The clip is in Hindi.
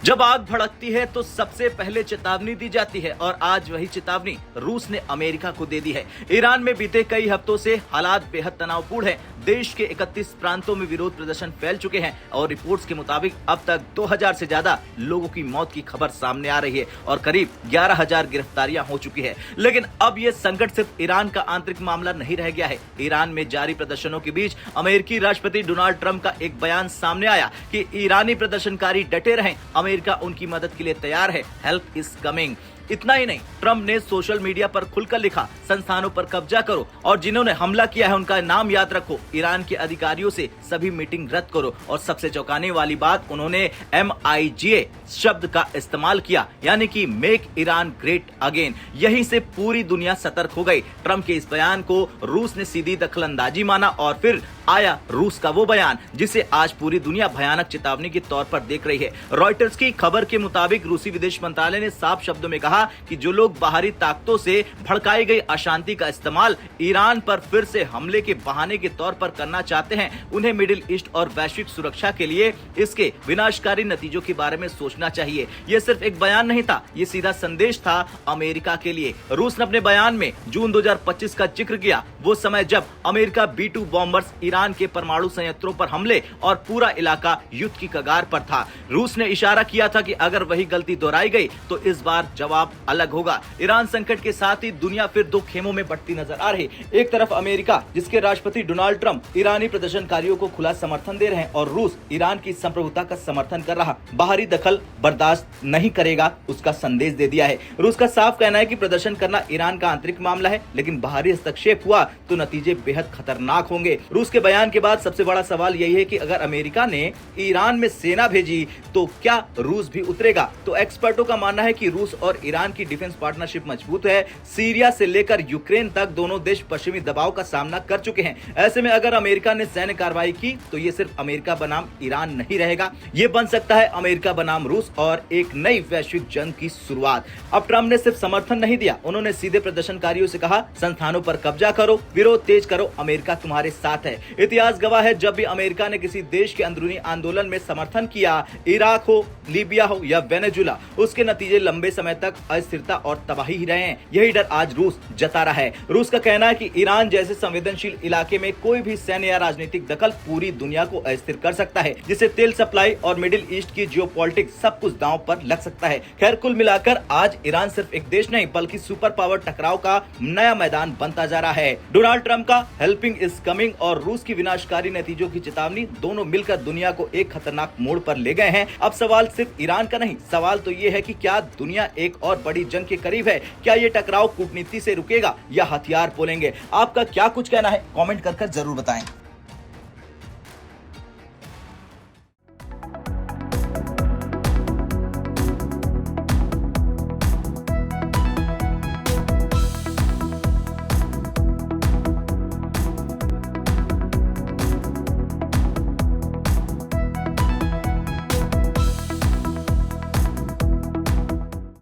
जब आग भड़कती है तो सबसे पहले चेतावनी दी जाती है और आज वही चेतावनी रूस ने अमेरिका को दे दी है। ईरान में बीते कई हफ्तों से हालात बेहद तनावपूर्ण हैं। देश के 31 प्रांतों में विरोध प्रदर्शन फैल चुके हैं और रिपोर्ट्स के मुताबिक अब तक 2000 से ज्यादा लोगों की मौत की खबर सामने आ रही है और करीब 11,000 गिरफ्तारियां हो चुकी है। लेकिन अब ये संकट सिर्फ ईरान का आंतरिक मामला नहीं रह गया है। ईरान में जारी प्रदर्शनों के बीच अमेरिकी राष्ट्रपति डोनाल्ड ट्रंप का एक बयान सामने आया कि ईरानी प्रदर्शनकारी डटे रहें, अमेरिका उनकी मदद के लिए तैयार है, हेल्प इज कमिंग। इतना ही नहीं, ट्रंप ने सोशल मीडिया पर खुलकर लिखा, संस्थानों पर कब्जा करो और जिन्होंने हमला किया है उनका नाम याद रखो। ईरान के अधिकारियों से सभी मीटिंग रद्द करो। और सबसे चौंकाने वाली बात, उन्होंने MIGA शब्द का इस्तेमाल किया, यानी कि मेक ईरान ग्रेट अगेन। यहीं से पूरी दुनिया सतर्क हो गई। ट्रंप के इस बयान को रूस ने सीधी दखलंदाजी माना और फिर आया रूस का वो बयान जिसे आज पूरी दुनिया भयानक चेतावनी के तौर पर देख रही है। रॉयटर्स की खबर के मुताबिक रूसी विदेश मंत्रालय ने साफ शब्दों में कहा कि जो लोग बाहरी ताकतों से भड़काई गई अशांति का इस्तेमाल ईरान पर फिर से हमले के बहाने के तौर पर करना चाहते हैं, उन्हें मिडिल ईस्ट और वैश्विक सुरक्षा के लिए इसके विनाशकारी नतीजों के बारे में सोचना चाहिए। यह सिर्फ एक बयान नहीं था, ये सीधा संदेश था अमेरिका के लिए। रूस ने अपने बयान में जून 2025 का जिक्र किया, वो समय जब अमेरिका B-2 बॉम्बर्स ईरान के परमाणु संयंत्रों पर हमले और पूरा इलाका युद्ध की कगार पर था। रूस ने इशारा किया था कि अगर वही गलती दोहराई गई तो इस बार जवाब अलग होगा। ईरान संकट के साथ ही दुनिया फिर दो खेमों में बंटती नजर आ रही। एक तरफ अमेरिका, जिसके राष्ट्रपति डोनाल्ड ट्रंप ईरानी प्रदर्शनकारियों को खुला समर्थन दे रहे हैं और रूस ईरान की संप्रभुता का समर्थन कर रहा, बाहरी दखल बर्दाश्त नहीं करेगा, उसका संदेश दे दिया है। रूस का साफ कहना है कि प्रदर्शन करना ईरान का आंतरिक मामला है, लेकिन बाहरी हस्तक्षेप हुआ तो नतीजे बेहद खतरनाक होंगे। रूस के बयान के बाद सबसे बड़ा सवाल यही है कि अगर अमेरिका ने ईरान में सेना भेजी तो क्या रूस भी उतरेगा? तो एक्सपर्टों का मानना है कि रूस और ईरान की डिफेंस पार्टनरशिप मजबूत है। सीरिया से लेकर यूक्रेन तक दोनों देश पश्चिमी दबाव का सामना कर चुके हैं। ऐसे में अगर अमेरिका ने सैन्य कार्रवाई की तो ये सिर्फ अमेरिका बनाम ईरान नहीं रहेगा, ये बन सकता है अमेरिका बनाम रूस और एक नई वैश्विक जंग की शुरुआत। अब ट्रंप ने सिर्फ समर्थन नहीं दिया, उन्होंने सीधे प्रदर्शनकारियों से कहा, संस्थानों पर कब्जा करो, विरोध तेज करो, अमेरिका तुम्हारे साथ है। इतिहास गवाह है, जब भी अमेरिका ने किसी देश के अंदरूनी आंदोलन में समर्थन किया, इराक हो, लीबिया हो या वेनेजुला, उसके नतीजे लंबे समय तक अस्थिरता और तबाही ही रहे हैं। यही डर आज रूस जता रहा है। रूस का कहना है कि ईरान जैसे संवेदनशील इलाके में कोई भी सैन्य या राजनीतिक दखल पूरी दुनिया को अस्थिर कर सकता है, जिससे तेल सप्लाई और मिडिल ईस्ट की जियोपॉलिटिक्स सब कुछ दांव पर लग सकता है। खैर, कुल मिलाकर आज ईरान सिर्फ एक देश नहीं बल्कि सुपर पावर टकराव का नया मैदान बनता जा रहा है। डोनाल्ड ट्रंप का हेल्पिंग इज कमिंग और रूस की विनाशकारी नतीजों की चेतावनी दोनों मिलकर दुनिया को एक खतरनाक मोड़ पर ले गए हैं। अब सवाल सिर्फ ईरान का नहीं, सवाल तो ये है कि क्या दुनिया एक और बड़ी जंग के करीब है? क्या ये टकराव कूटनीति से रुकेगा या हथियार बोलेंगे? आपका क्या कुछ कहना है? कमेंट कर जरूर बताएं।